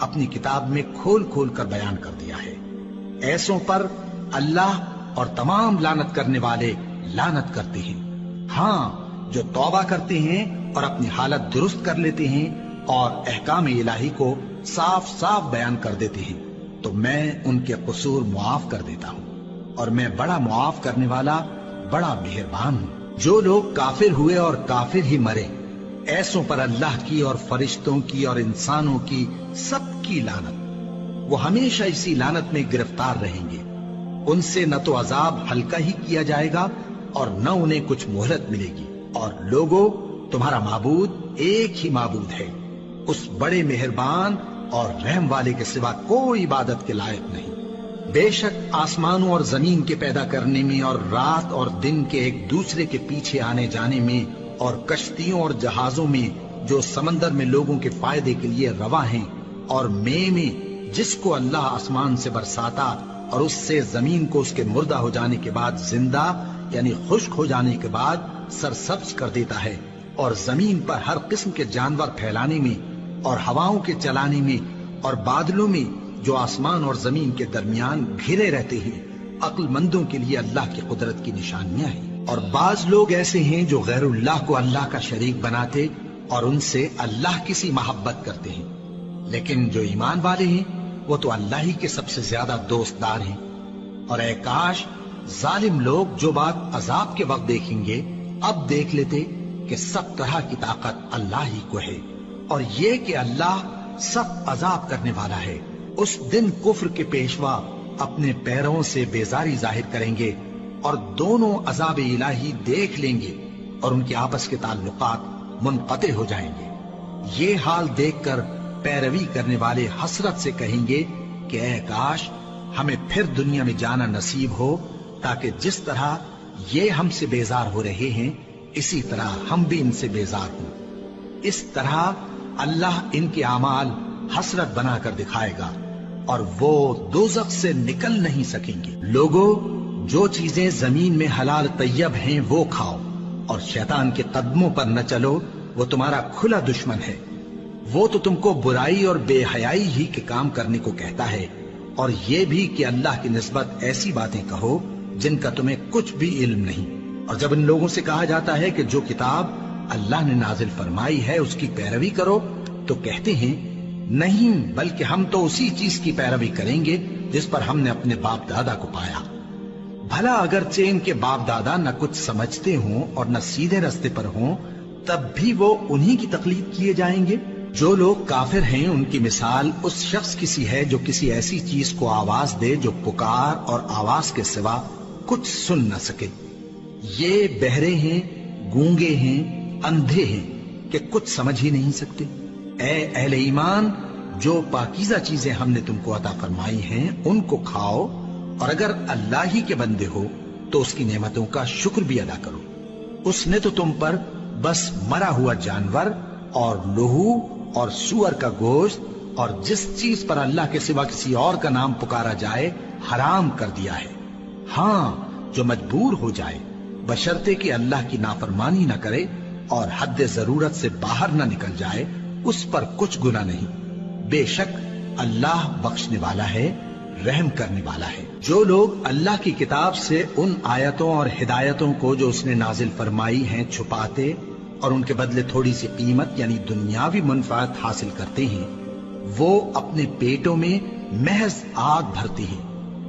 اپنی کتاب میں کھول کھول کر بیان کر دیا ہے۔ ایسوں پر اللہ اور تمام لعنت کرنے والے لعنت کرتے ہیں۔ ہاں، جو توبہ کرتے ہیں اور اپنی حالت درست کر لیتے ہیں اور احکام الہی کو صاف صاف بیان کر دیتے ہیں تو میں ان کے قصور معاف کر دیتا ہوں، اور میں بڑا معاف کرنے والا، بڑا مہربان ہوں۔ جو لوگ کافر ہوئے اور کافر ہی مرے، ایسوں پر اللہ کی اور فرشتوں کی اور انسانوں کی سب کی لعنت، وہ ہمیشہ اسی لعنت میں گرفتار رہیں گے۔ ان سے نہ تو عذاب ہلکا ہی کیا جائے گا اور نہ انہیں کچھ مہلت ملے گی۔ اور لوگوں، تمہارا معبود ایک ہی معبود ہے، اس بڑے مہربان اور رحم والے کے سوا کوئی عبادت کے لائق نہیں۔ بے شک آسمانوں اور زمین کے پیدا کرنے میں اور رات اور دن کے ایک دوسرے کے پیچھے آنے جانے میں اور کشتیوں اور جہازوں میں جو سمندر میں لوگوں کے فائدے کے لیے رواں ہیں، اور میں جس کو اللہ آسمان سے برساتا اور اس سے زمین کو اس کے مردہ ہو جانے کے بعد زندہ یعنی خشک ہو جانے کے بعد سرسبز کر دیتا ہے، اور زمین پر ہر قسم کے جانور پھیلانے میں اور ہواؤں کے چلانے میں اور بادلوں میں جو آسمان اور زمین کے درمیان گھرے رہتے ہیں، عقل مندوں کے لیے اللہ کی قدرت کی نشانیاں ہیں۔ اور بعض لوگ ایسے ہیں جو غیر اللہ کو اللہ کا شریک بناتے اور ان سے اللہ کی سی محبت کرتے ہیں، لیکن جو ایمان والے ہیں وہ تو اللہ ہی کے سب سے زیادہ دوست دار ہیں۔ اور اے کاش ظالم لوگ جو بات عذاب کے وقت دیکھیں گے اب دیکھ لیتے کہ سب طرح کی طاقت اللہ ہی کو ہے، اور یہ کہ اللہ سخت عذاب کرنے والا ہے۔ اس دن کفر کے پیشوا اپنے پیروں سے بیزاری ظاہر کریں گے اور دونوں عذاب الہی دیکھ لیں گے اور ان کے آپس کے تعلقات منقطع ہو جائیں گے۔ یہ حال دیکھ کر پیروی کرنے والے حسرت سے کہیں گے کہ اے کاش ہمیں پھر دنیا میں جانا نصیب ہو، تاکہ جس طرح یہ ہم سے بیزار ہو رہے ہیں اسی طرح ہم بھی ان سے بیزار ہوں۔ اس طرح اللہ ان کے اعمال حسرت بنا کر دکھائے گا اور وہ دوزخ سے نکل نہیں سکیں گے۔ لوگوں، جو چیزیں زمین میں حلال طیب ہیں وہ کھاؤ، اور شیطان کے قدموں پر نہ چلو، وہ تمہارا کھلا دشمن ہے۔ وہ تو تم کو برائی اور بے حیائی ہی کے کام کرنے کو کہتا ہے، اور یہ بھی کہ اللہ کی نسبت ایسی باتیں کہو جن کا تمہیں کچھ بھی علم نہیں۔ اور جب ان لوگوں سے کہا جاتا ہے کہ جو کتاب اللہ نے نازل فرمائی ہے اس کی پیروی کرو، تو کہتے ہیں نہیں، بلکہ ہم تو اسی چیز کی پیروی کریں گے جس پر ہم نے اپنے باپ دادا کو پایا۔ بھلا اگرچہ ان کے باپ دادا نہ کچھ سمجھتے ہوں اور نہ سیدھے رستے پر ہوں، تب بھی وہ انہی کی تقلید کیے جائیں گے۔ جو لوگ کافر ہیں ان کی مثال اس شخص کی سی ہے جو کسی ایسی چیز کو آواز دے جو پکار اور آواز کے سوا کچھ سن نہ سکے۔ یہ بہرے ہیں، گونگے ہیں، اندھے ہیں کہ کچھ سمجھ ہی نہیں سکتے۔ اے اہل ایمان، جو پاکیزہ چیزیں ہم نے تم کو عطا فرمائی ہیں ان کو کھاؤ، اور اگر اللہ ہی کے بندے ہو تو اس کی نعمتوں کا شکر بھی ادا کرو۔ اس نے تو تم پر بس مرا ہوا جانور اور لہو اور سور کا گوشت اور جس چیز پر اللہ کے سوا کسی اور کا نام پکارا جائے حرام کر دیا ہے۔ ہاں، جو مجبور ہو جائے، بشرطے کہ اللہ کی نافرمانی نہ کرے اور حد ضرورت سے باہر نہ نکل جائے، اس پر کچھ گناہ نہیں۔ بے شک اللہ بخشنے والا ہے، رحم کرنے والا ہے۔ جو لوگ اللہ کی کتاب سے ان آیتوں اور ہدایتوں کو جو اس نے نازل فرمائی ہیں چھپاتے اور ان کے بدلے تھوڑی سی قیمت یعنی دنیاوی منفعت حاصل کرتے ہیں، وہ اپنے پیٹوں میں محض آگ بھرتے ہیں۔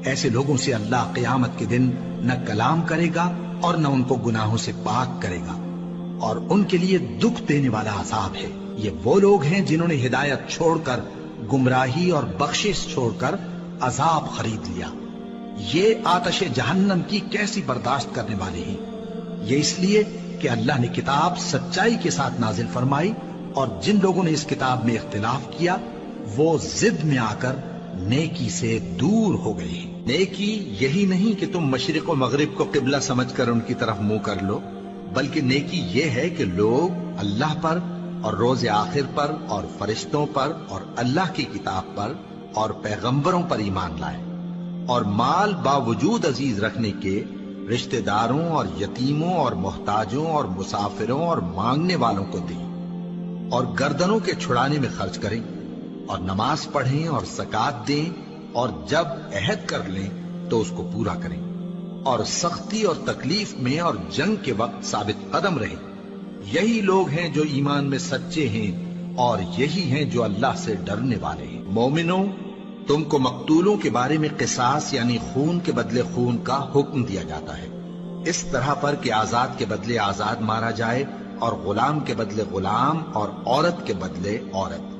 ایسے لوگوں سے اللہ قیامت کے دن نہ کلام کرے گا اور نہ ان کو گناہوں سے پاک کرے گا، اور ان کے لیے دکھ دینے والا عذاب ہے۔ یہ وہ لوگ ہیں جنہوں نے ہدایت چھوڑ کر گمراہی اور بخشش چھوڑ کر عذاب خرید لیا۔ یہ آتش جہنم کی کیسی برداشت کرنے والے ہیں۔ یہ اس لیے کہ اللہ نے کتاب سچائی کے ساتھ نازل فرمائی، اور جن لوگوں نے اس کتاب میں اختلاف کیا وہ ضد میں آ کر نیکی سے دور ہو گئے ہیں۔ نیکی یہی نہیں کہ تم مشرق و مغرب کو قبلہ سمجھ کر ان کی طرف منہ کر لو، بلکہ نیکی یہ ہے کہ لوگ اللہ پر اور روز آخر پر اور فرشتوں پر اور اللہ کی کتاب پر اور پیغمبروں پر ایمان لائیں، اور مال باوجود عزیز رکھنے کے رشتہ داروں اور یتیموں اور محتاجوں اور مسافروں اور مانگنے والوں کو دیں، اور گردنوں کے چھڑانے میں خرچ کریں، اور نماز پڑھیں اور زکات دیں، اور جب عہد کر لیں تو اس کو پورا کریں، اور سختی اور تکلیف میں اور جنگ کے وقت ثابت قدم رہیں۔ یہی لوگ ہیں جو ایمان میں سچے ہیں، اور یہی ہیں جو اللہ سے ڈرنے والے ہیں۔ مومنوں، تم کو مقتولوں کے بارے میں قصاص یعنی خون کے بدلے خون کا حکم دیا جاتا ہے، اس طرح پر کہ آزاد کے بدلے آزاد مارا جائے، اور غلام کے بدلے غلام، اور عورت کے بدلے عورت۔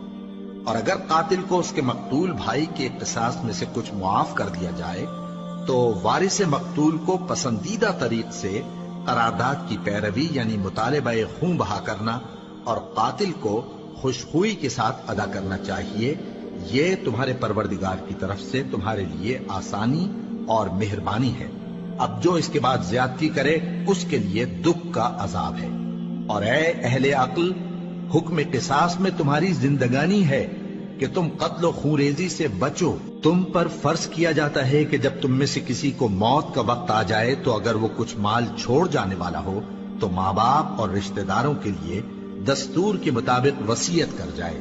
اور اگر قاتل کو اس کے مقتول بھائی کے قصاص میں سے کچھ معاف کر دیا جائے تو وارث مقتول کو پسندیدہ طریق سے قرارداد کی پیروی یعنی مطالبہ خون بہا کرنا اور قاتل کو خوشخوئی کے ساتھ ادا کرنا چاہیے۔ یہ تمہارے پروردگار کی طرف سے تمہارے لیے آسانی اور مہربانی ہے۔ اب جو اس کے بعد زیادتی کرے اس کے لیے دکھ کا عذاب ہے۔ اور اے اہل عقل، حکم قصاص میں تمہاری زندگانی ہے کہ تم قتل و خونریزی سے بچو۔ تم پر فرض کیا جاتا ہے کہ جب تم میں سے کسی کو موت کا وقت آ جائے تو اگر وہ کچھ مال چھوڑ جانے والا ہو تو ماں باپ اور رشتہ داروں کے لیے دستور کے مطابق وصیت کر جائے۔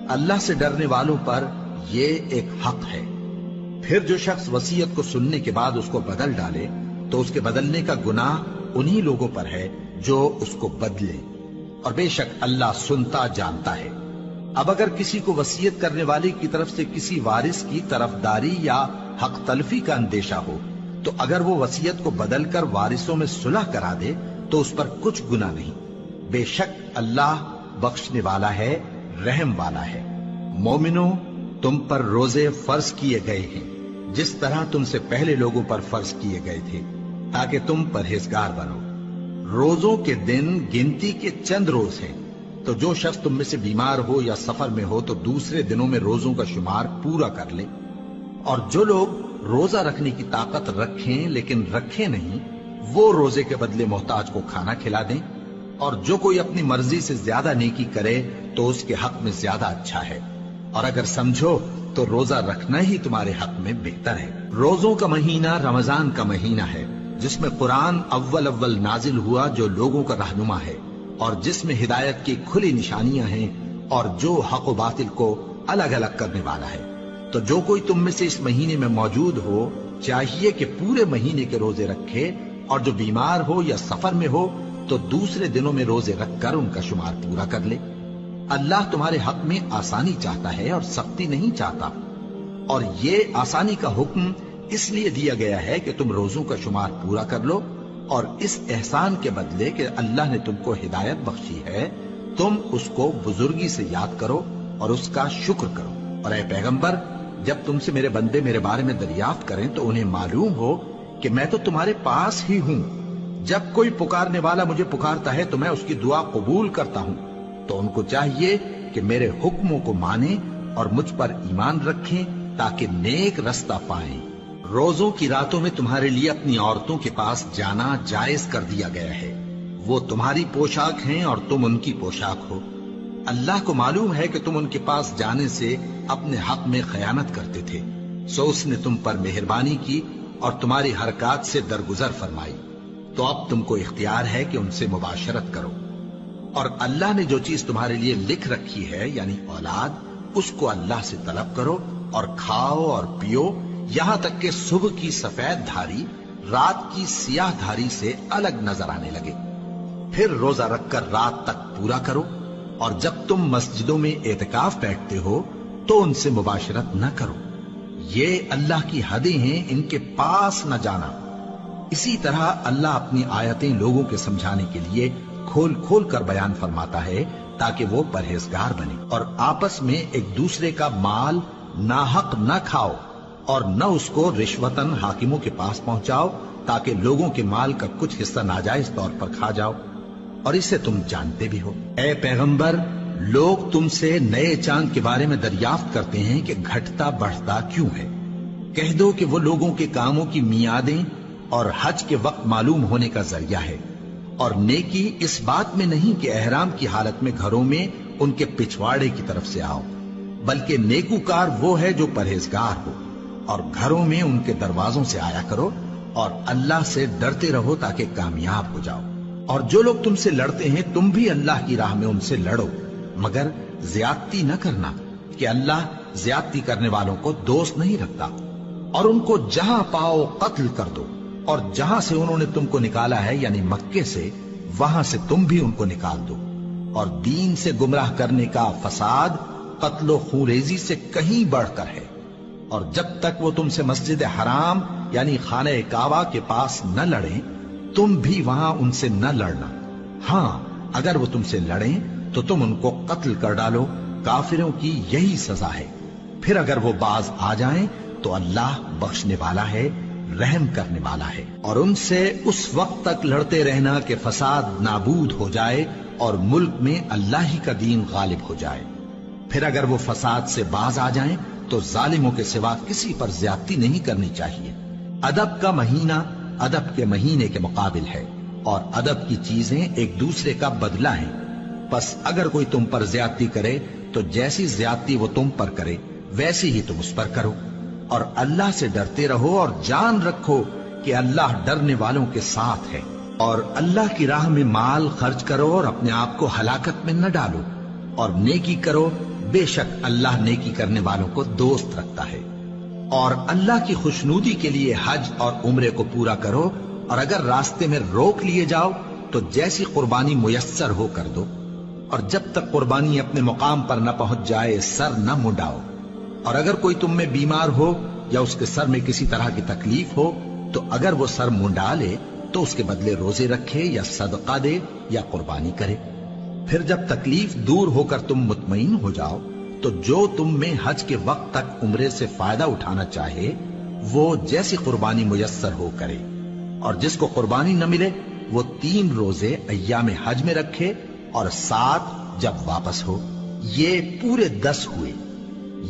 اللہ سے ڈرنے والوں پر یہ ایک حق ہے۔ پھر جو شخص وصیت کو سننے کے بعد اس کو بدل ڈالے تو اس کے بدلنے کا گناہ انہی لوگوں پر ہے جو اس کو بدلے، اور بے شک اللہ سنتا جانتا ہے۔ اب اگر کسی کو وصیت کرنے والے کی طرف سے کسی وارث کی طرفداری یا حق تلفی کا اندیشہ ہو تو اگر وہ وصیت کو بدل کر وارثوں میں صلح کرا دے تو اس پر کچھ گناہ نہیں، بے شک اللہ بخشنے والا ہے، رحم والا ہے۔ مومنوں، تم پر روزے فرض کیے گئے ہیں جس طرح تم سے پہلے لوگوں پر فرض کیے گئے تھے تاکہ تم پرہیزگار بنو۔ روزوں کے دن گنتی کے چند روز ہیں، تو جو شخص تم میں سے بیمار ہو یا سفر میں ہو تو دوسرے دنوں میں روزوں کا شمار پورا کر لے۔ اور جو لوگ روزہ رکھنے کی طاقت رکھیں لیکن رکھیں نہیں، وہ روزے کے بدلے محتاج کو کھانا کھلا دیں۔ اور جو کوئی اپنی مرضی سے زیادہ نیکی کرے تو اس کے حق میں زیادہ اچھا ہے، اور اگر سمجھو تو روزہ رکھنا ہی تمہارے حق میں بہتر ہے۔ روزوں کا مہینہ رمضان کا مہینہ ہے جس میں قرآن اول نازل ہوا جو لوگوں کا رہنما ہے اور جس میں ہدایت کی کھلی نشانیاں ہیں اور جو حق و باطل کو الگ الگ کرنے والا ہے۔ تو جو کوئی تم میں سے اس مہینے میں موجود ہو چاہیے کہ پورے مہینے کے روزے رکھے، اور جو بیمار ہو یا سفر میں ہو تو دوسرے دنوں میں روزے رکھ کر ان کا شمار پورا کر لے۔ اللہ تمہارے حق میں آسانی چاہتا ہے اور سختی نہیں چاہتا، اور یہ آسانی کا حکم اس لیے دیا گیا ہے کہ تم روزوں کا شمار پورا کر لو، اور اس احسان کے بدلے کہ اللہ نے تم کو ہدایت بخشی ہے تم اس کو بزرگی سے یاد کرو اور اس کا شکر کرو۔ اور اے پیغمبر، جب تم سے میرے بندے میرے بارے میں دریافت کریں تو انہیں معلوم ہو کہ میں تو تمہارے پاس ہی ہوں۔ جب کوئی پکارنے والا مجھے پکارتا ہے تو میں اس کی دعا قبول کرتا ہوں۔ تو ان کو چاہیے کہ میرے حکموں کو مانیں اور مجھ پر ایمان رکھیں تاکہ نیک رستہ پائیں۔ روزوں کی راتوں میں تمہارے لیے اپنی عورتوں کے پاس جانا جائز کر دیا گیا ہے، وہ تمہاری پوشاک ہیں اور تم ان کی پوشاک ہو۔ اللہ کو معلوم ہے کہ تم ان کے پاس جانے سے اپنے حق میں خیانت کرتے تھے، سو اس نے تم پر مہربانی کی اور تمہاری حرکات سے درگزر فرمائی، تو اب تم کو اختیار ہے کہ ان سے مباشرت کرو۔ اور اللہ نے جو چیز تمہارے لیے لکھ رکھی ہے یعنی اولاد، اس کو اللہ سے طلب کرو اور کھاؤ اور پیو، یہاں تک کہ صبح کی سفید دھاری رات کی سیاہ دھاری سے الگ نظر آنے لگے۔ پھر روزہ رکھ کر رات تک پورا کرو، اور جب تم مسجدوں میں اعتکاف بیٹھتے ہو تو ان سے مباشرت نہ کرو، یہ اللہ کی حدیں ہیں، ان کے پاس نہ جانا۔ اسی طرح اللہ اپنی آیتیں لوگوں کے سمجھانے کے لیے کھول کھول کر بیان فرماتا ہے تاکہ وہ پرہیزگار بنے۔ اور آپس میں ایک دوسرے کا مال ناحق نہ کھاؤ، اور نہ اس کو رشوتاً حاکموں کے پاس پہنچاؤ تاکہ لوگوں کے مال کا کچھ حصہ ناجائز طور پر کھا جاؤ، اور اسے تم جانتے بھی ہو۔ اے پیغمبر، لوگ تم سے نئے چاند کے بارے میں دریافت کرتے ہیں کہ گھٹتا بڑھتا کیوں ہے۔ کہہ دو کہ وہ لوگوں کے کاموں کی میعادیں اور حج کے وقت معلوم ہونے کا ذریعہ ہے، اور نیکی اس بات میں نہیں کہ احرام کی حالت میں گھروں میں ان کے پچھواڑے کی طرف سے آؤ، بلکہ نیکوکار وہ ہے جو پرہیزگار ہو، اور گھروں میں ان کے دروازوں سے آیا کرو، اور اللہ سے ڈرتے رہو تاکہ کامیاب ہو جاؤ۔ اور جو لوگ تم سے لڑتے ہیں تم بھی اللہ کی راہ میں ان سے لڑو، مگر زیادتی نہ کرنا، کہ اللہ زیادتی کرنے والوں کو دوست نہیں رکھتا، اور ان کو جہاں پاؤ قتل کر دو، اور جہاں سے انہوں نے تم کو نکالا ہے یعنی مکے سے، وہاں سے تم بھی ان کو نکال دو۔ اور دین سے گمراہ کرنے کا فساد قتل و خونریزی سے کہیں بڑھ کر ہے، اور جب تک وہ تم سے مسجد حرام یعنی خانہ کعبہ کے پاس نہ لڑیں، تم بھی وہاں ان سے نہ لڑنا۔ ہاں اگر وہ تم سے لڑیں تو تم ان کو قتل کر ڈالو، کافروں کی یہی سزا ہے۔ پھر اگر وہ باز آ جائیں تو اللہ بخشنے والا ہے، رحم کرنے والا ہے۔ اور ان سے اس وقت تک لڑتے رہنا کہ فساد نابود ہو جائے اور ملک میں اللہ ہی کا دین غالب ہو جائے۔ پھر اگر وہ فساد سے باز آ جائیں تو ظالموں کے سوا کسی پر زیادتی نہیں کرنی چاہیے۔ ادب کا مہینہ ادب کے مہینے کے مقابل ہے، اور ادب کی چیزیں ایک دوسرے کا بدلہ ہیں۔ پس اگر کوئی تم پر زیادتی کرے تو جیسی زیادتی وہ تم پر کرے ویسی ہی تم اس پر کرو، اور اللہ سے ڈرتے رہو اور جان رکھو کہ اللہ ڈرنے والوں کے ساتھ ہے۔ اور اللہ کی راہ میں مال خرچ کرو اور اپنے آپ کو ہلاکت میں نہ ڈالو، اور نیکی کرو، بے شک اللہ نیکی کرنے والوں کو دوست رکھتا ہے۔ اور اللہ کی خوشنودی کے لیے حج اور عمرے کو پورا کرو، اور اگر راستے میں روک لیے جاؤ تو جیسی قربانی میسر ہو کر دو، اور جب تک قربانی اپنے مقام پر نہ پہنچ جائے سر نہ منڈاؤ۔ اور اگر کوئی تم میں بیمار ہو یا اس کے سر میں کسی طرح کی تکلیف ہو تو اگر وہ سر منڈا لے تو اس کے بدلے روزے رکھے یا صدقہ دے یا قربانی کرے۔ پھر جب تکلیف دور ہو کر تم مطمئن ہو جاؤ تو جو تم میں حج کے وقت تک عمرے سے فائدہ اٹھانا چاہے وہ جیسی قربانی میسر ہو کرے، اور جس کو قربانی نہ ملے وہ 3 روزے ایام حج میں رکھے اور 7 جب واپس ہو، یہ پورے 10 ہوئے۔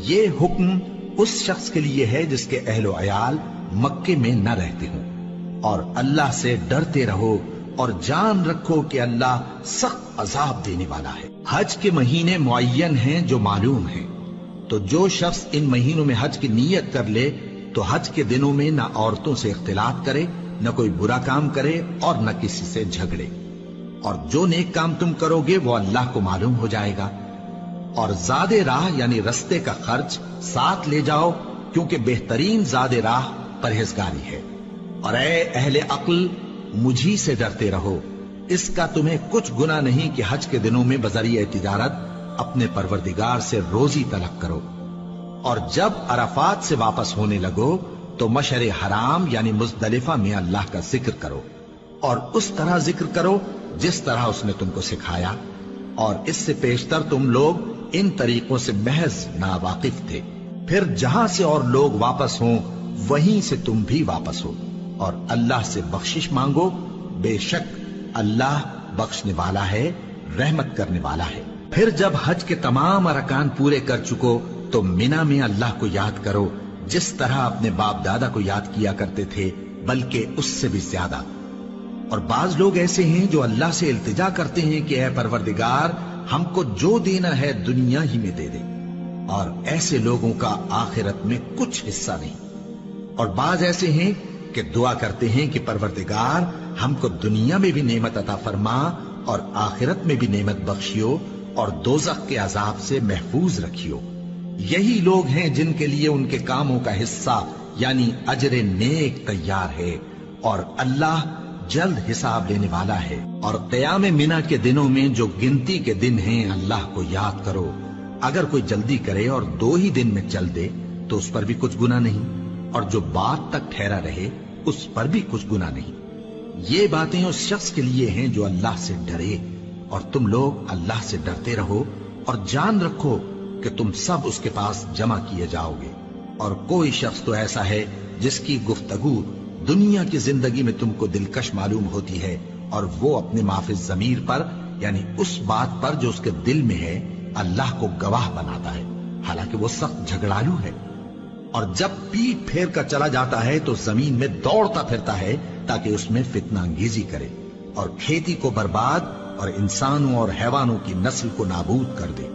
یہ حکم اس شخص کے لیے ہے جس کے اہل و عیال مکے میں نہ رہتے ہوں۔ اور اللہ سے ڈرتے رہو اور جان رکھو کہ اللہ سخت عذاب دینے والا ہے۔ حج کے مہینے معین ہیں جو معلوم ہیں، تو جو شخص ان مہینوں میں حج کی نیت کر لے تو حج کے دنوں میں نہ عورتوں سے اختلاط کرے، نہ کوئی برا کام کرے اور نہ کسی سے جھگڑے۔ اور جو نیک کام تم کرو گے وہ اللہ کو معلوم ہو جائے گا۔ اور زاد راہ یعنی رستے کا خرچ ساتھ لے جاؤ، کیونکہ بہترین زاد راہ پرہیزگاری ہے۔ اور اے اہل عقل، مجھی سے ڈرتے رہو، اس کا تمہیں کچھ گناہ نہیں کہ حج کے دنوں میں بذریعہ تجارت اپنے پروردگار سے روزی طلب کرو۔ اور جب عرفات سے واپس ہونے لگو تو مشعر حرام یعنی مزدلفہ میں اللہ کا ذکر کرو، اور اس طرح ذکر کرو جس طرح اس نے تم کو سکھایا، اور اس سے پیشتر تم لوگ ان طریقوں سے محض ناواقف تھے۔ پھر جہاں سے اور لوگ واپس ہوں وہیں سے تم بھی واپس ہو، اور اللہ سے بخشش مانگو، بے شک اللہ بخشنے والا ہے، رحمت کرنے والا ہے۔ پھر جب حج کے تمام ارکان پورے کر چکو تو مینا میں اللہ کو یاد کرو جس طرح اپنے باپ دادا کو یاد کیا کرتے تھے، بلکہ اس سے بھی زیادہ۔ اور بعض لوگ ایسے ہیں جو اللہ سے التجا کرتے ہیں کہ اے پروردگار، ہم کو جو دینا ہے دنیا ہی میں دے دے، اور ایسے لوگوں کا آخرت میں کچھ حصہ نہیں۔ اور بعض ایسے ہیں کہ دعا کرتے ہیں کہ پروردگار ہم کو دنیا میں بھی نعمت عطا فرما اور آخرت میں بھی نعمت بخشیو اور دوزخ کے عذاب سے محفوظ رکھیو۔ یہی لوگ ہیں جن کے لیے ان کے کاموں کا حصہ یعنی اجر نیک تیار ہے، اور اللہ جلد حساب لینے والا ہے۔ اور قیام منا کے دنوں میں جو گنتی کے دن ہیں اللہ کو یاد کرو۔ اگر کوئی جلدی کرے اور 2 ہی دن میں چل دے تو اس پر بھی کچھ گناہ نہیں، اور جو بات تک ٹھہرا رہے اس پر بھی کچھ گناہ نہیں۔ یہ باتیں اس شخص کے لیے ہیں جو اللہ سے ڈرے، اور تم لوگ اللہ سے ڈرتے رہو اور جان رکھو کہ تم سب اس کے پاس جمع کیے جاؤ گے۔ اور کوئی شخص تو ایسا ہے جس کی گفتگو دنیا کی زندگی میں تم کو دلکش معلوم ہوتی ہے، اور وہ اپنے معافی ضمیر پر یعنی اس بات پر جو اس کے دل میں ہے اللہ کو گواہ بناتا ہے، حالانکہ وہ سخت جھگڑالو ہے۔ اور جب پیٹ پھیر کر چلا جاتا ہے تو زمین میں دوڑتا پھرتا ہے تاکہ اس میں فتنہ انگیزی کرے اور کھیتی کو برباد اور انسانوں اور حیوانوں کی نسل کو نابود کر دے،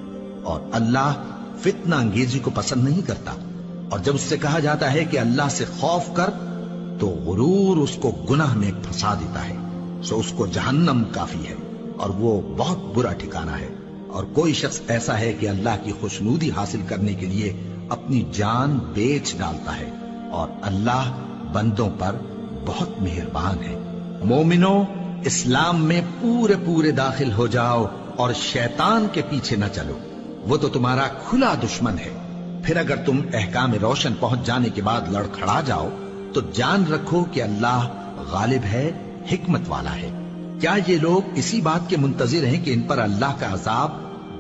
اور اللہ فتنہ انگیزی کو پسند نہیں کرتا۔ اور جب اس سے کہا جاتا ہے کہ اللہ سے خوف کر تو غرور اس کو گناہ میں پھنسا دیتا ہے، سو اس کو جہنم کافی ہے اور وہ بہت برا ٹھکانہ ہے۔ اور کوئی شخص ایسا ہے کہ اللہ کی خوشنودی حاصل کرنے کے لیے اپنی جان بیچ ڈالتا ہے، اور اللہ بندوں پر بہت مہربان ہے۔ مومنو، اسلام میں پورے پورے داخل ہو جاؤ اور شیطان کے پیچھے نہ چلو، وہ تو تمہارا کھلا دشمن ہے۔ پھر اگر تم احکام روشن پہنچ جانے کے بعد لڑکھڑا جاؤ تو جان رکھو کہ اللہ غالب ہے، حکمت والا ہے۔ کیا یہ لوگ اسی بات کے منتظر ہیں کہ ان پر اللہ کا عذاب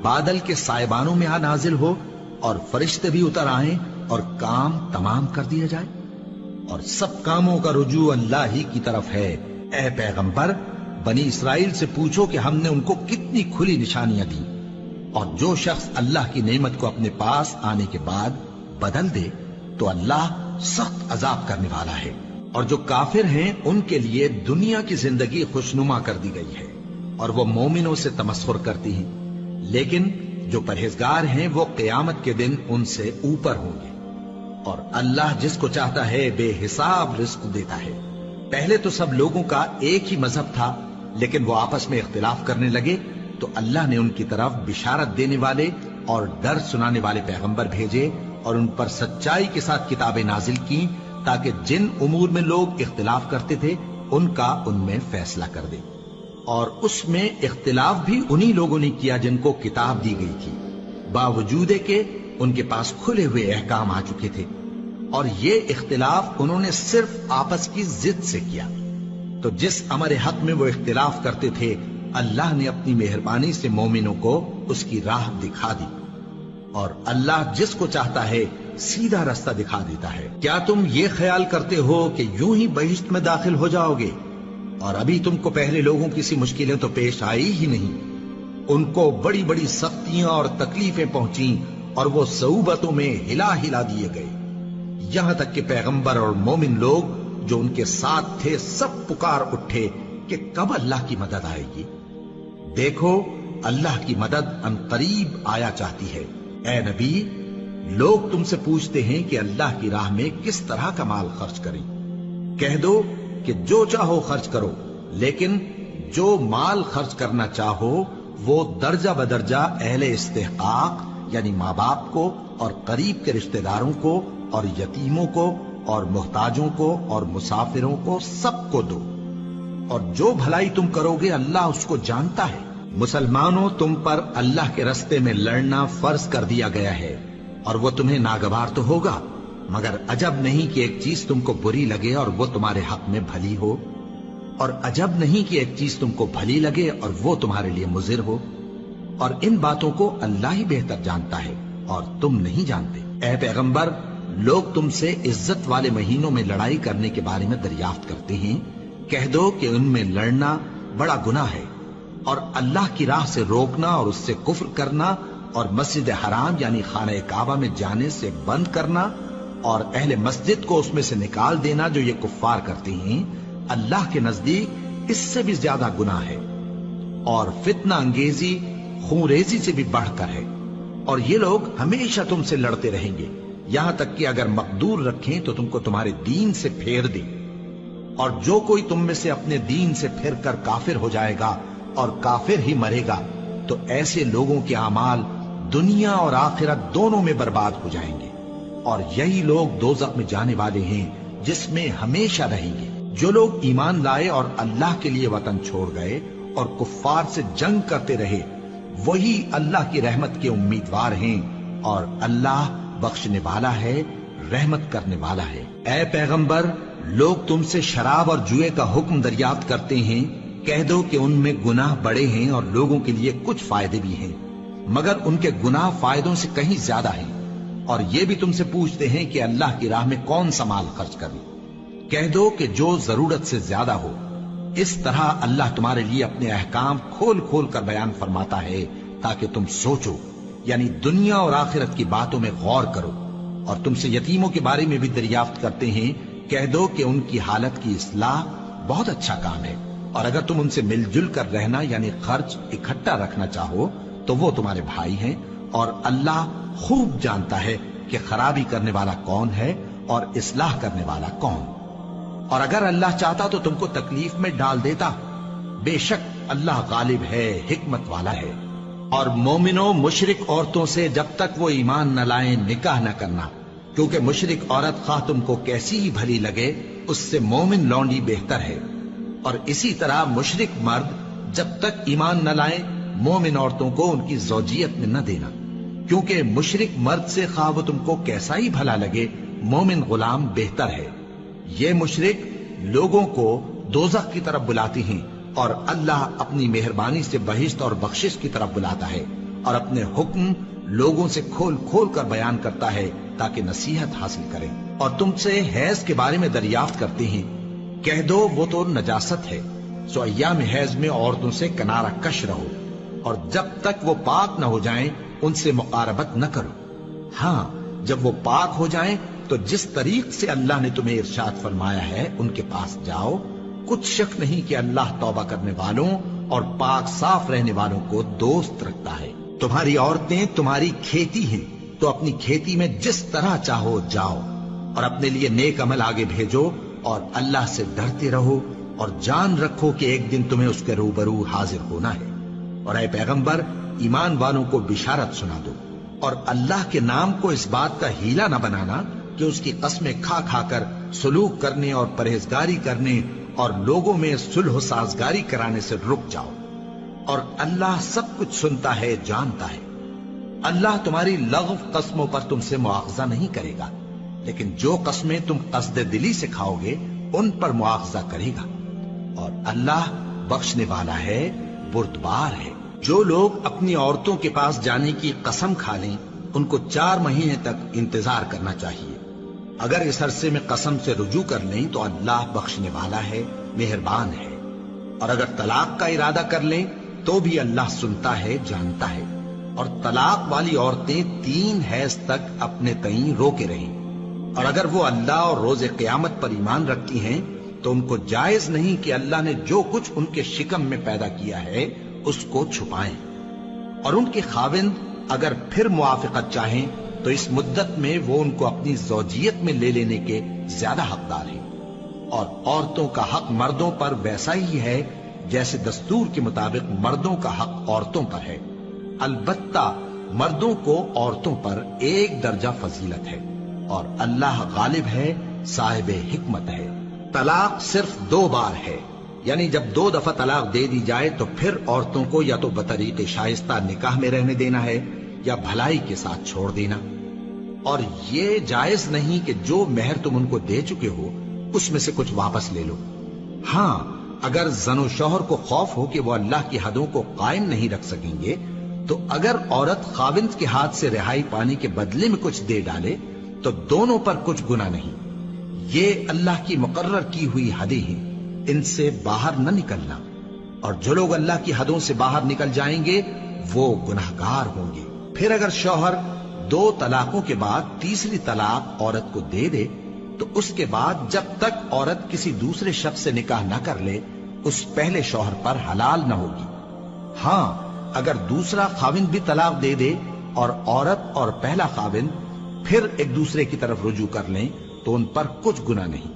بادل کے سائبانوں میں نازل ہو اور فرشتے بھی اتر آئیں اور کام تمام کر دیا جائے؟ اور سب کاموں کا رجوع اللہ ہی کی طرف ہے۔ اے پیغمبر، بنی اسرائیل سے پوچھو کہ ہم نے ان کو کتنی کھلی نشانیاں دی، اور جو شخص اللہ کی نعمت کو اپنے پاس آنے کے بعد بدل دے تو اللہ سخت عذاب کرنے والا ہے۔ اور جو کافر ہیں ان کے لیے دنیا کی زندگی خوشنما کر دی گئی ہے، اور وہ مومنوں سے تمسخر کرتی ہیں، لیکن جو پرہیزگار ہیں وہ قیامت کے دن ان سے اوپر ہوں گے۔ اور اللہ جس کو چاہتا ہے بے حساب رزق دیتا ہے۔ پہلے تو سب لوگوں کا ایک ہی مذہب تھا، لیکن وہ آپس میں اختلاف کرنے لگے تو اللہ نے ان کی طرف بشارت دینے والے اور ڈر سنانے والے پیغمبر بھیجے، اور ان پر سچائی کے ساتھ کتابیں نازل کی تاکہ جن امور میں لوگ اختلاف کرتے تھے ان کا ان میں فیصلہ کر دے۔ اور اس میں اختلاف بھی انہی لوگوں نے کیا جن کو کتاب دی گئی تھی، باوجود کہ ان کے پاس کھلے ہوئے احکام آ چکے تھے، اور یہ اختلاف انہوں نے صرف آپس کی ضد سے کیا۔ تو جس امر حق میں وہ اختلاف کرتے تھے اللہ نے اپنی مہربانی سے مومنوں کو اس کی راہ دکھا دی، اور اللہ جس کو چاہتا ہے سیدھا رستہ دکھا دیتا ہے۔ کیا تم یہ خیال کرتے ہو کہ یوں ہی بہشت میں داخل ہو جاؤ گے، اور ابھی تم کو پہلے لوگوں کی سی مشکلیں تو پیش آئی ہی نہیں؟ ان کو بڑی بڑی سختیاں اور تکلیفیں پہنچیں، اور وہ صعوبتوں میں ہلا ہلا دیے گئے، یہاں تک کہ پیغمبر اور مومن لوگ جو ان کے ساتھ تھے سب پکار اٹھے کہ کب اللہ کی مدد آئے گی۔ دیکھو اللہ کی مدد ان قریب آیا چاہتی ہے۔ اے نبی، لوگ تم سے پوچھتے ہیں کہ اللہ کی راہ میں کس طرح کا مال خرچ کریں۔ کہہ دو کہ جو چاہو خرچ کرو، لیکن جو مال خرچ کرنا چاہو وہ درجہ بدرجہ اہل استحقاق یعنی ماں باپ کو اور قریب کے رشتہ داروں کو اور یتیموں کو اور محتاجوں کو اور مسافروں کو سب کو دو، اور جو بھلائی تم کرو گے اللہ اس کو جانتا ہے۔ مسلمانوں، تم پر اللہ کے رستے میں لڑنا فرض کر دیا گیا ہے، اور وہ تمہیں ناگوار تو ہوگا، مگر عجب نہیں کہ ایک چیز تم کو بری لگے اور وہ تمہارے حق میں بھلی ہو، اور عجب نہیں کہ ایک چیز تم کو بھلی لگے اور وہ تمہارے لیے مضر ہو، اور ان باتوں کو اللہ ہی بہتر جانتا ہے اور تم نہیں جانتے۔ اے پیغمبر، لوگ تم سے عزت والے مہینوں میں لڑائی کرنے کے بارے میں دریافت کرتے ہیں، کہہ دو کہ ان میں لڑنا بڑا گناہ ہے، اور اللہ کی راہ سے روکنا اور اس سے کفر کرنا اور مسجد حرام یعنی خانہ کعبہ میں جانے سے بند کرنا اور اہل مسجد کو اس میں سے نکال دینا جو یہ کفار کرتے ہیں، اللہ کے نزدیک اس سے بھی زیادہ گناہ ہے، اور فتنہ انگیزی خونریزی سے بھی بڑھ کر ہے۔ اور یہ لوگ ہمیشہ تم سے لڑتے رہیں گے، یہاں تک کہ اگر مقدور رکھیں تو تم کو تمہارے دین سے پھیر دیں، اور جو کوئی تم میں سے اپنے دین سے پھر کر کافر ہو جائے گا اور کافر ہی مرے گا تو ایسے لوگوں کے اعمال دنیا اور آخرت دونوں میں برباد ہو جائیں گے، اور یہی لوگ دوزخ میں جانے والے ہیں جس میں ہمیشہ رہیں گے۔ جو لوگ ایمان لائے اور اللہ کے لیے وطن چھوڑ گئے اور کفار سے جنگ کرتے رہے وہی اللہ کی رحمت کے امیدوار ہیں، اور اللہ بخشنے والا ہے، رحمت کرنے والا ہے۔ اے پیغمبر، لوگ تم سے شراب اور جوئے کا حکم دریافت کرتے ہیں، کہہ دو کہ ان میں گناہ بڑے ہیں اور لوگوں کے لیے کچھ فائدے بھی ہیں، مگر ان کے گناہ فائدوں سے کہیں زیادہ ہیں۔ اور یہ بھی تم سے پوچھتے ہیں کہ اللہ کی راہ میں کون سا مال خرچ کریں، کہہ دو کہ جو ضرورت سے زیادہ ہو۔ اس طرح اللہ تمہارے لیے اپنے احکام کھول کھول کر بیان فرماتا ہے تاکہ تم سوچو، یعنی دنیا اور آخرت کی باتوں میں غور کرو۔ اور تم سے یتیموں کے بارے میں بھی دریافت کرتے ہیں، کہہ دو کہ ان کی حالت کی اصلاح بہت اچھا کام ہے، اور اگر تم ان سے مل جل کر رہنا یعنی خرچ اکٹھا رکھنا چاہو تو وہ تمہارے بھائی ہیں، اور اللہ خوب جانتا ہے کہ خرابی کرنے والا کون ہے اور اصلاح کرنے والا کون۔ اور اگر اللہ چاہتا تو تم کو تکلیف میں ڈال دیتا، بے شک اللہ غالب ہے، حکمت والا ہے۔ اور مومنوں مشرک عورتوں سے جب تک وہ ایمان نہ لائیں نکاح نہ کرنا، کیونکہ مشرک عورت خواہ تم کو کیسی ہی بھلی لگے اس سے مومن لونڈی بہتر ہے۔ اور اسی طرح مشرک مرد جب تک ایمان نہ لائیں مومن عورتوں کو ان کی زوجیت میں نہ دینا، کیونکہ مشرک مرد سے خواہ وہ تم کو کیسا ہی بھلا لگے مومن غلام بہتر ہے۔ یہ مشرک لوگوں کو دوزخ کی طرف بلاتی ہیں، اور اللہ اپنی مہربانی سے بہشت اور بخشش کی طرف بلاتا ہے، اور اپنے حکم لوگوں سے کھول کھول کر بیان کرتا ہے تاکہ نصیحت حاصل کریں۔ اور تم سے حیض کے بارے میں دریافت کرتے ہیں، کہہ دو وہ تو نجاست ہے، سو ایام حیض میں عورتوں سے کنارہ کش رہو، اور جب تک وہ پاک نہ ہو جائیں ان سے مقاربت نہ کرو۔ ہاں جب وہ پاک ہو جائیں تو جس طریق سے اللہ نے تمہیں ارشاد فرمایا ہے ان کے پاس جاؤ، کچھ شک نہیں کہ اللہ توبہ کرنے والوں اور پاک صاف رہنے والوں کو دوست رکھتا ہے۔ تمہاری عورتیں تمہاری کھیتی ہیں، تو اپنی کھیتی میں جس طرح چاہو جاؤ، اور اپنے لیے نیک عمل آگے بھیجو، اور اللہ سے ڈرتے رہو، اور جان رکھو کہ ایک دن تمہیں اس کے روبرو حاضر ہونا ہے۔ اور اے پیغمبر ایمان والوں کو بشارت سنا دو، اور اللہ کے نام کو اس بات کا ہیلا نہ بنانا کہ اس کی قسمیں کھا کھا کر سلوک کرنے اور پرہیزگاری کرنے اور لوگوں میں صلح و سازگاری کرانے سے رک جاؤ، اور اللہ سب کچھ سنتا ہے جانتا ہے۔ اللہ تمہاری لغو قسموں پر تم سے مواخذہ نہیں کرے گا، لیکن جو قسمیں تم قصد دلی سے کھاؤ گے ان پر مواخذہ کرے گا، اور اللہ بخشنے والا ہے بردبار ہے۔ جو لوگ اپنی عورتوں کے پاس جانے کی قسم کھا لیں ان کو 4 مہینے تک انتظار کرنا چاہیے۔ اگر اس عرصے میں قسم سے رجوع کر لیں تو اللہ بخشنے والا ہے، مہربان ہے۔ اور اگر طلاق کا ارادہ کر لیں تو بھی اللہ سنتا ہے جانتا ہے۔ اور طلاق والی عورتیں 3 حیض تک اپنے تئیں روکے رہیں، اور اگر وہ اللہ اور روز قیامت پر ایمان رکھتی ہیں تو ان کو جائز نہیں کہ اللہ نے جو کچھ ان کے شکم میں پیدا کیا ہے اس کو چھپائیں۔ اور ان کے خاوند اگر پھر موافقت چاہیں تو اس مدت میں وہ ان کو اپنی زوجیت میں لے لینے کے زیادہ حقدار ہیں۔ اور عورتوں کا حق مردوں پر ویسا ہی ہے جیسے دستور کے مطابق مردوں کا حق عورتوں پر ہے، البتہ مردوں کو عورتوں پر 1 درجہ فضیلت ہے، اور اللہ غالب ہے، صاحب حکمت ہے۔ طلاق صرف 2 بار ہے، یعنی جب 2 دفعہ طلاق دے دی جائے تو پھر عورتوں کو یا تو بطریق شائستہ نکاح میں رہنے دینا ہے یا بھلائی کے ساتھ چھوڑ دینا۔ اور یہ جائز نہیں کہ جو مہر تم ان کو دے چکے ہو اس میں سے کچھ واپس لے لو۔ ہاں اگر زن و شوہر کو خوف ہو کہ وہ اللہ کی حدوں کو قائم نہیں رکھ سکیں گے تو اگر عورت خاوند کے ہاتھ سے رہائی پانے کے بدلے میں کچھ دے ڈالے تو دونوں پر کچھ گناہ نہیں۔ یہ اللہ کی مقرر کی ہوئی حدیں ہیں، ان سے باہر نہ نکلنا، اور جو لوگ اللہ کی حدوں سے باہر نکل جائیں گے وہ گناہگار ہوں گے۔ پھر اگر شوہر 2 طلاقوں کے بعد تیسری طلاق عورت کو دے دے تو اس کے بعد جب تک عورت کسی دوسرے شخص سے نکاح نہ کر لے اس پہلے شوہر پر حلال نہ ہوگی۔ ہاں اگر دوسرا خاوند بھی طلاق دے دے اور عورت اور پہلا خاوند پھر ایک دوسرے کی طرف رجوع کر لیں تو ان پر کچھ گناہ نہیں،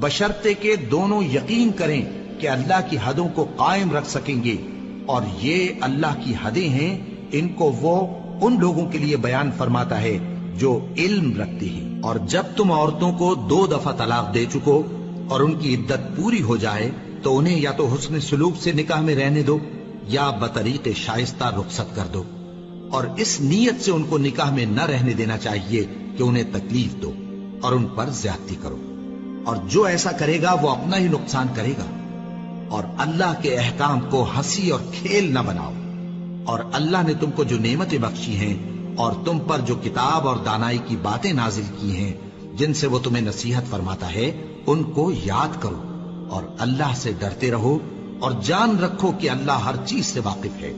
بشرطے کہ دونوں یقین کریں کہ اللہ کی حدوں کو قائم رکھ سکیں گے، اور یہ اللہ کی حدیں ہیں، ان کو وہ ان لوگوں کے لیے بیان فرماتا ہے جو علم رکھتے ہیں۔ اور جب تم عورتوں کو 2 دفعہ طلاق دے چکو اور ان کی عدت پوری ہو جائے تو انہیں یا تو حسن سلوک سے نکاح میں رہنے دو یا بطریق شائستہ رخصت کر دو، اور اس نیت سے ان کو نکاح میں نہ رہنے دینا چاہیے کہ انہیں تکلیف دو اور ان پر زیادتی کرو، اور جو ایسا کرے گا وہ اپنا ہی نقصان کرے گا۔ اور اللہ کے احکام کو ہنسی اور کھیل نہ بناؤ، اور اللہ نے تم کو جو نعمتیں بخشی ہیں اور تم پر جو کتاب اور دانائی کی باتیں نازل کی ہیں جن سے وہ تمہیں نصیحت فرماتا ہے ان کو یاد کرو، اور اللہ سے ڈرتے رہو، اور جان رکھو کہ اللہ ہر چیز سے واقف ہے۔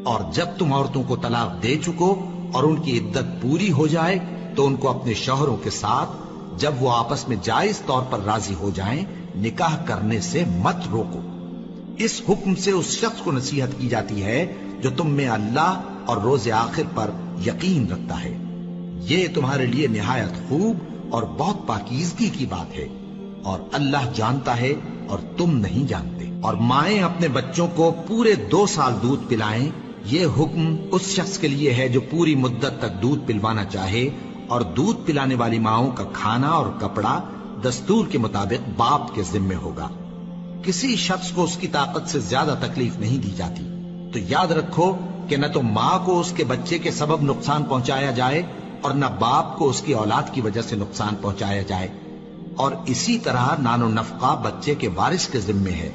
اور جب تم عورتوں کو طلاق دے چکو اور ان کی عدت پوری ہو جائے تو ان کو اپنے شوہروں کے ساتھ جب وہ آپس میں جائز طور پر راضی ہو جائیں نکاح کرنے سے مت روکو۔ اس حکم سے اس شخص کو نصیحت کی جاتی ہے جو تم میں اللہ اور روز آخر پر یقین رکھتا ہے۔ یہ تمہارے لیے نہایت خوب اور بہت پاکیزگی کی بات ہے، اور اللہ جانتا ہے اور تم نہیں جانتے۔ اور مائیں اپنے بچوں کو پورے 2 سال دودھ پلائیں یہ حکم اس شخص کے لیے ہے جو پوری مدت تک دودھ پلوانا چاہے، اور دودھ پلانے والی ماؤں کا کھانا اور کپڑا دستور کے مطابق باپ کے ذمے ہوگا۔ کسی شخص کو اس کی طاقت سے زیادہ تکلیف نہیں دی جاتی، تو یاد رکھو کہ نہ تو ماں کو اس کے بچے کے سبب نقصان پہنچایا جائے اور نہ باپ کو اس کی اولاد کی وجہ سے نقصان پہنچایا جائے، اور اسی طرح نان و نفقہ بچے کے وارث کے ذمے ہے۔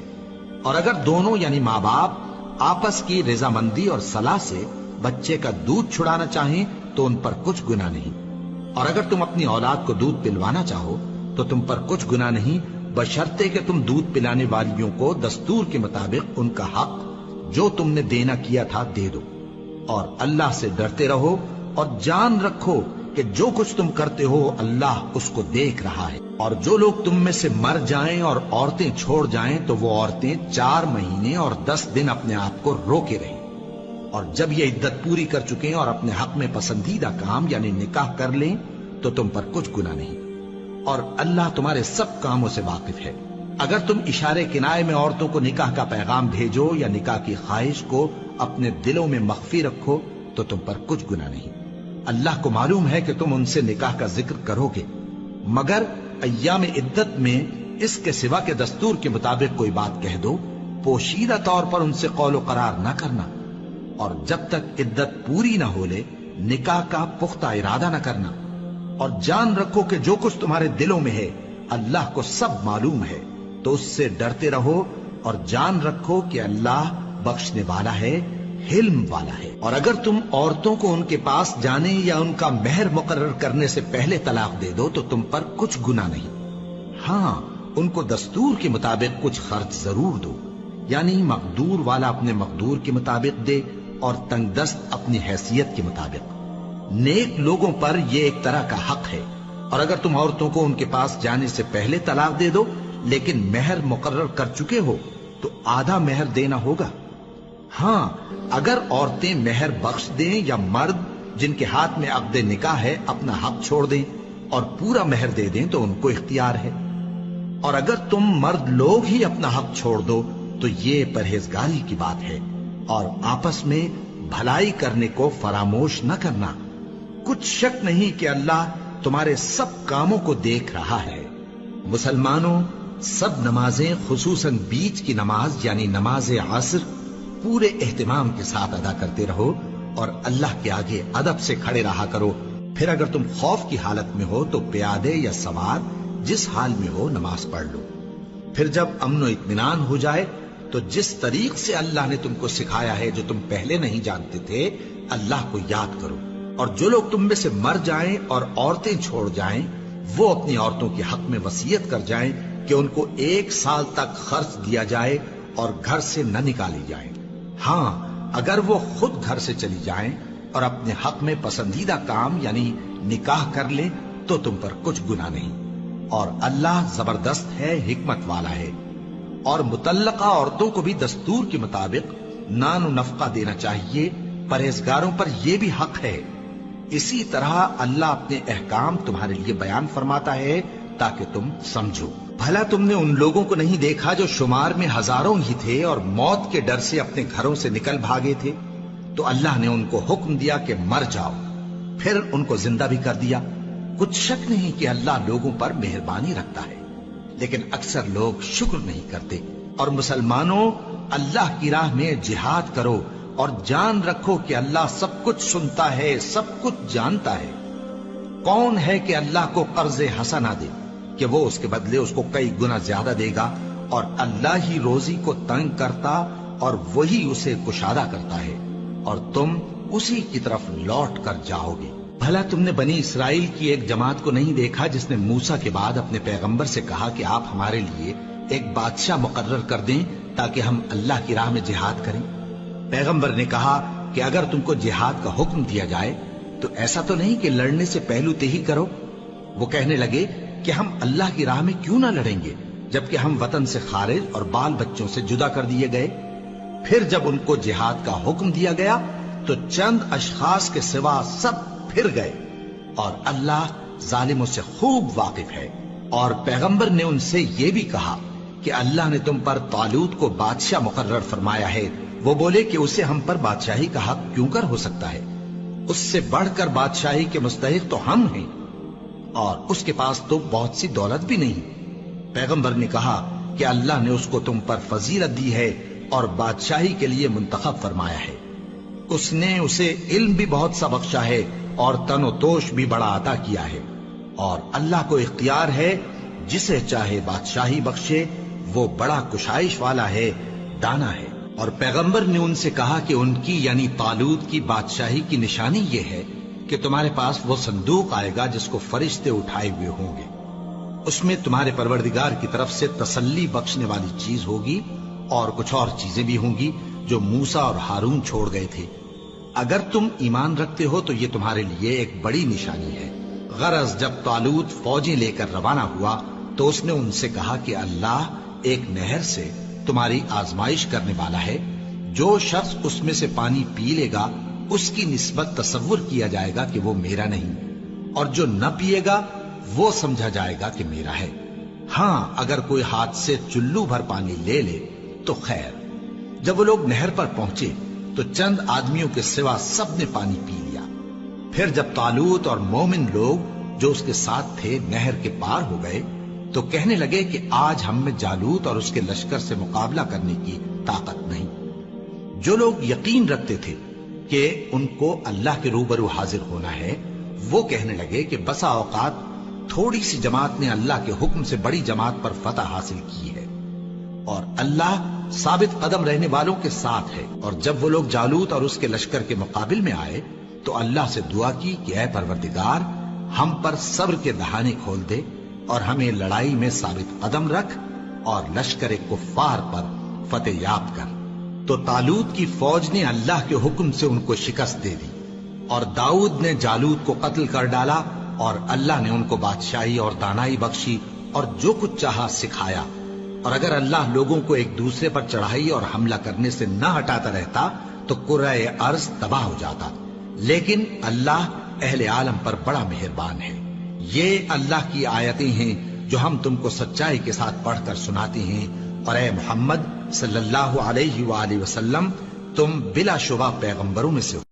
اور اگر دونوں یعنی ماں باپ آپس کی رضامندی اور صلاح سے بچے کا دودھ چھڑانا چاہیں تو ان پر کچھ گناہ نہیں، اور اگر تم اپنی اولاد کو دودھ پلوانا چاہو تو تم پر کچھ گناہ نہیں، بشرطے کہ تم دودھ پلانے والیوں کو دستور کے مطابق ان کا حق جو تم نے دینا کیا تھا دے دو، اور اللہ سے ڈرتے رہو، اور جان رکھو کہ جو کچھ تم کرتے ہو اللہ اس کو دیکھ رہا ہے۔ اور جو لوگ تم میں سے مر جائیں اور عورتیں چھوڑ جائیں تو وہ عورتیں 4 مہینے اور 10 دن اپنے آپ کو روکے رہیں، اور جب یہ عدت پوری کر چکیں اور اپنے حق میں پسندیدہ کام یعنی نکاح کر لیں تو تم پر کچھ گناہ نہیں، اور اللہ تمہارے سب کاموں سے واقف ہے۔ اگر تم اشارے کنائے میں عورتوں کو نکاح کا پیغام بھیجو یا نکاح کی خواہش کو اپنے دلوں میں مخفی رکھو تو تم پر کچھ گناہ نہیں۔ اللہ کو معلوم ہے کہ تم ان سے نکاح کا ذکر کرو گے، مگر ایام عدت میں اس کے سوا کے دستور کے مطابق کوئی بات کہہ دو، پوشیدہ طور پر ان سے قول و قرار نہ کرنا، اور جب تک عدت پوری نہ ہو لے نکاح کا پختہ ارادہ نہ کرنا، اور جان رکھو کہ جو کچھ تمہارے دلوں میں ہے اللہ کو سب معلوم ہے، تو اس سے ڈرتے رہو، اور جان رکھو کہ اللہ بخشنے والا ہے، حلم والا ہے۔ اور اگر تم عورتوں کو ان کے پاس جانے یا ان کا مہر مقرر کرنے سے پہلے طلاق دے دو تو تم پر کچھ گناہ نہیں، ہاں ان کو دستور کے مطابق کچھ خرچ ضرور دو، یعنی مقدور والا اپنے مقدور کے مطابق دے اور تنگ دست اپنی حیثیت کے مطابق۔ نیک لوگوں پر یہ ایک طرح کا حق ہے۔ اور اگر تم عورتوں کو ان کے پاس جانے سے پہلے طلاق دے دو لیکن مہر مقرر کر چکے ہو تو آدھا مہر دینا ہوگا۔ ہاں اگر عورتیں مہر بخش دیں یا مرد جن کے ہاتھ میں عقد نکاح ہے اپنا حق چھوڑ دیں اور پورا مہر دے دیں تو ان کو اختیار ہے، اور اگر تم مرد لوگ ہی اپنا حق چھوڑ دو تو یہ پرہیزگاری کی بات ہے، اور آپس میں بھلائی کرنے کو فراموش نہ کرنا۔ کچھ شک نہیں کہ اللہ تمہارے سب کاموں کو دیکھ رہا ہے۔ مسلمانوں، سب نمازیں خصوصاً بیچ کی نماز یعنی نماز عصر پورے اہتمام کے ساتھ ادا کرتے رہو، اور اللہ کے آگے ادب سے کھڑے رہا کرو۔ پھر اگر تم خوف کی حالت میں ہو تو پیادے یا سوار جس حال میں ہو نماز پڑھ لو۔ پھر جب امن و اطمینان ہو جائے تو جس طریق سے اللہ نے تم کو سکھایا ہے جو تم پہلے نہیں جانتے تھے اللہ کو یاد کرو۔ اور جو لوگ تم میں سے مر جائیں اور عورتیں چھوڑ جائیں وہ اپنی عورتوں کے حق میں وصیت کر جائیں کہ ان کو 1 سال تک خرچ دیا جائے اور گھر سے نہ نکالی جائیں، ہاں اگر وہ خود گھر سے چلی جائیں اور اپنے حق میں پسندیدہ کام یعنی نکاح کر لیں تو تم پر کچھ گناہ نہیں، اور اللہ زبردست ہے، حکمت والا ہے۔ اور مطلقہ عورتوں کو بھی دستور کے مطابق نان و نفقہ دینا چاہیے، پرہیزگاروں پر یہ بھی حق ہے۔ اسی طرح اللہ اپنے احکام تمہارے لیے بیان فرماتا ہے تاکہ تم سمجھو۔ بھلا تم نے ان لوگوں کو نہیں دیکھا جو شمار میں ہزاروں ہی تھے اور موت کے ڈر سے اپنے گھروں سے نکل بھاگے تھے، تو اللہ نے ان کو حکم دیا کہ مر جاؤ، پھر ان کو زندہ بھی کر دیا۔ کچھ شک نہیں کہ اللہ لوگوں پر مہربانی رکھتا ہے، لیکن اکثر لوگ شکر نہیں کرتے۔ اور مسلمانوں، اللہ کی راہ میں جہاد کرو اور جان رکھو کہ اللہ سب کچھ سنتا ہے، سب کچھ جانتا ہے۔ کون ہے کہ اللہ کو قرض حسنہ دے کہ وہ اس کے بدلے اس کو کئی گنا زیادہ دے گا، اور اللہ ہی روزی کو تنگ کرتا اور وہی اسے کشادہ کرتا ہے، اور تم اسی کی طرف لوٹ کر جاؤ گے۔ بھلا تم نے بنی اسرائیل کی ایک جماعت کو نہیں دیکھا جس نے موسیٰ کے بعد اپنے پیغمبر سے کہا کہ آپ ہمارے لیے ایک بادشاہ مقرر کر دیں تاکہ ہم اللہ کی راہ میں جہاد کریں؟ پیغمبر نے کہا کہ اگر تم کو جہاد کا حکم دیا جائے تو ایسا تو نہیں کہ لڑنے سے پہلو تہی کرو۔ وہ کہنے لگے کہ ہم اللہ کی راہ میں کیوں نہ لڑیں گے جبکہ ہم وطن سے خارج اور بال بچوں سے جدا کر دیے گئے۔ پھر جب ان کو جہاد کا حکم دیا گیا تو چند اشخاص کے سوا سب پھر گئے، اور اللہ ظالموں سے خوب واقف ہے۔ اور پیغمبر نے ان سے یہ بھی کہا کہ اللہ نے تم پر طالوت کو بادشاہ مقرر فرمایا ہے، وہ بولے کہ اسے ہم پر بادشاہی کا حق کیوں کر ہو سکتا ہے؟ اس سے بڑھ کر بادشاہی کے مستحق تو ہم ہیں، اور اس کے پاس تو بہت سی دولت بھی نہیں۔ پیغمبر نے کہا کہ اللہ نے اس کو تم پر فضیلت دی ہے اور بادشاہی کے لیے منتخب فرمایا ہے۔ اس نے اسے علم بھی بہت سا بخشا ہے اور تن و توش بھی بڑا عطا کیا ہے، اور اللہ کو اختیار ہے جسے چاہے بادشاہی بخشے، وہ بڑا کشائش والا ہے، دانا ہے۔ اور پیغمبر نے ان سے کہا کہ ان کی یعنی طالوت کی بادشاہی کی نشانی یہ ہے کہ تمہارے پاس وہ صندوق آئے گا جس کو فرشتے اٹھائے ہوئے ہوں گے، اس میں تمہارے پروردگار کی طرف سے تسلی بخشنے والی چیز ہوگی اور کچھ اور چیزیں بھی ہوں گی جو موسیٰ اور ہارون چھوڑ گئے تھے۔ اگر تم ایمان رکھتے ہو تو یہ تمہارے لیے ایک بڑی نشانی ہے۔ غرض جب طالوت فوجیں لے کر روانہ ہوا تو اس نے ان سے کہا کہ اللہ ایک نہر سے تمہاری آزمائش کرنے والا ہے، جو شخص اس میں سے پانی پی لے گا اس کی نسبت تصور کیا جائے گا کہ وہ میرا نہیں، اور جو نہ پیے گا وہ سمجھا جائے گا کہ میرا ہے۔ ہاں اگر کوئی ہاتھ سے چلو بھر پانی لے لے تو خیر۔ جب وہ لوگ نہر پر پہنچے تو چند آدمیوں کے سوا سب نے پانی پی لیا۔ پھر جب طالوت اور مومن لوگ جو اس کے ساتھ تھے نہر کے پار ہو گئے تو کہنے لگے کہ آج ہم میں جالوت اور اس کے لشکر سے مقابلہ کرنے کی طاقت نہیں۔ جو لوگ یقین رکھتے تھے کہ ان کو اللہ کے روبرو حاضر ہونا ہے، وہ کہنے لگے کہ بسا اوقات تھوڑی سی جماعت نے اللہ کے حکم سے بڑی جماعت پر فتح حاصل کی ہے، اور اللہ ثابت قدم رہنے والوں کے ساتھ ہے۔ اور جب وہ لوگ جالوت اور اس کے لشکر کے مقابل میں آئے تو اللہ سے دعا کی کہ اے پروردگار، ہم پر صبر کے دہانے کھول دے اور ہمیں لڑائی میں ثابت قدم رکھ اور لشکر کفار پر فتح یاب کر۔ تو طالوت کی فوج نے اللہ کے حکم سے ان کو شکست دے دی، اور داؤد نے جالوت کو قتل کر ڈالا، اور اللہ نے ان کو بادشاہی اور دانائی بخشی اور جو کچھ چاہا سکھایا۔ اور اگر اللہ لوگوں کو ایک دوسرے پر چڑھائی اور حملہ کرنے سے نہ ہٹاتا رہتا تو کرۂ ارض تباہ ہو جاتا، لیکن اللہ اہل عالم پر بڑا مہربان ہے۔ یہ اللہ کی آیتیں ہیں جو ہم تم کو سچائی کے ساتھ پڑھ کر سناتے ہیں، اور اے محمد صلی اللہ علیہ وآلہ وسلم، تم بلا شبہ پیغمبروں میں سے ہو۔